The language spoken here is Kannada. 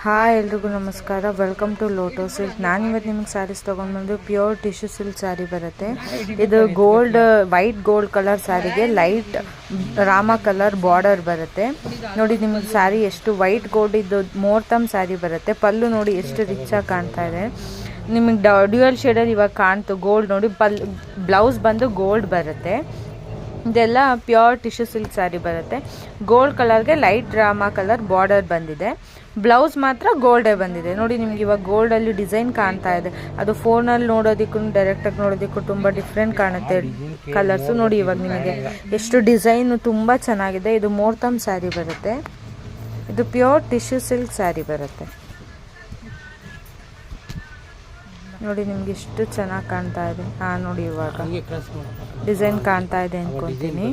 ಹಾಯ್ ಎಲ್ರಿಗೂ ನಮಸ್ಕಾರ. ವೆಲ್ಕಮ್ ಟು ಲೋಟೋ ಸಿಲ್ಕ್. ನಾನಿವತ್ತು ನಿಮಗೆ ಸ್ಯಾರೀಸ್ ತೊಗೊಂಡ್ಬಂದು ಪ್ಯೂರ್ ಟಿಶ್ಯೂ ಸಿಲ್ಕ್ ಸ್ಯಾರಿ ಬರುತ್ತೆ. ಇದು ವೈಟ್ ಗೋಲ್ಡ್ ಕಲರ್ ಸ್ಯಾರಿಗೆ ಲೈಟ್ ರಾಮ ಕಲರ್ ಬಾರ್ಡರ್ ಬರುತ್ತೆ. ನೋಡಿ ನಿಮಗೆ ಸ್ಯಾರಿ ಎಷ್ಟು ವೈಟ್ ಗೋಲ್ಡ್ ಇದು ಮೋರ್ತಮ್ ಸ್ಯಾರಿ ಬರುತ್ತೆ. ಪಲ್ಲು ನೋಡಿ ಎಷ್ಟು ರಿಚ್ ಆಗಿ ಕಾಣ್ತಾ ಇದೆ. ನಿಮಗೆ ಡ್ಯೂಯಲ್ ಶೇಡರ್ ಇವಾಗ ಕಾಣ್ತು ಗೋಲ್ಡ್ ನೋಡಿ. ಬ್ಲೌಸ್ ಬಂದು ಗೋಲ್ಡ್ ಬರುತ್ತೆ. ಇದೆಲ್ಲ ಪ್ಯೂರ್ ಟಿಶ್ಯೂ ಸಿಲ್ಕ್ ಸ್ಯಾರಿ ಬರುತ್ತೆ. ಗೋಲ್ಡ್ ಕಲರ್ಗೆ ಲೈಟ್ ರಾಮ ಕಲರ್ ಬಾರ್ಡರ್ ಬಂದಿದೆ. ಬ್ಲೌಸ್ ಮಾತ್ರ ಗೋಲ್ಡೇ ಬಂದಿದೆ. ನೋಡಿ ನಿಮ್ಗೆ ಇವಾಗ ಗೋಲ್ಡಲ್ಲಿ ಡಿಸೈನ್ ಕಾಣ್ತಾ ಇದೆ. ಅದು ಫೋನಲ್ಲಿ ನೋಡೋದಕ್ಕೂ ಡೈರೆಕ್ಟಾಗಿ ನೋಡೋದಕ್ಕೂ ತುಂಬ ಡಿಫ್ರೆಂಟ್ ಕಾಣುತ್ತೆ ಕಲರ್ಸು. ನೋಡಿ ಇವಾಗ ನಿಮಗೆ ಎಷ್ಟು ಡಿಸೈನು ತುಂಬ ಚೆನ್ನಾಗಿದೆ. ಇದು ಮೋರ್ತಮ್ ಸ್ಯಾರಿ ಬರುತ್ತೆ. ಇದು ಪ್ಯೂರ್ ಟಿಶ್ಯೂ ಸಿಲ್ಕ್ ಸ್ಯಾರಿ ಬರುತ್ತೆ. ನೋಡಿ ನಿಮ್ಗೆ ಎಷ್ಟು ಚೆನ್ನಾಗಿ ಕಾಣ್ತಾ ಇದೆ. ನೋಡಿ ಇವಾಗ ಡಿಸೈನ್ ಕಾಣ್ತಾ ಇದೆ ಅನ್ಕೊಂತೀನಿ.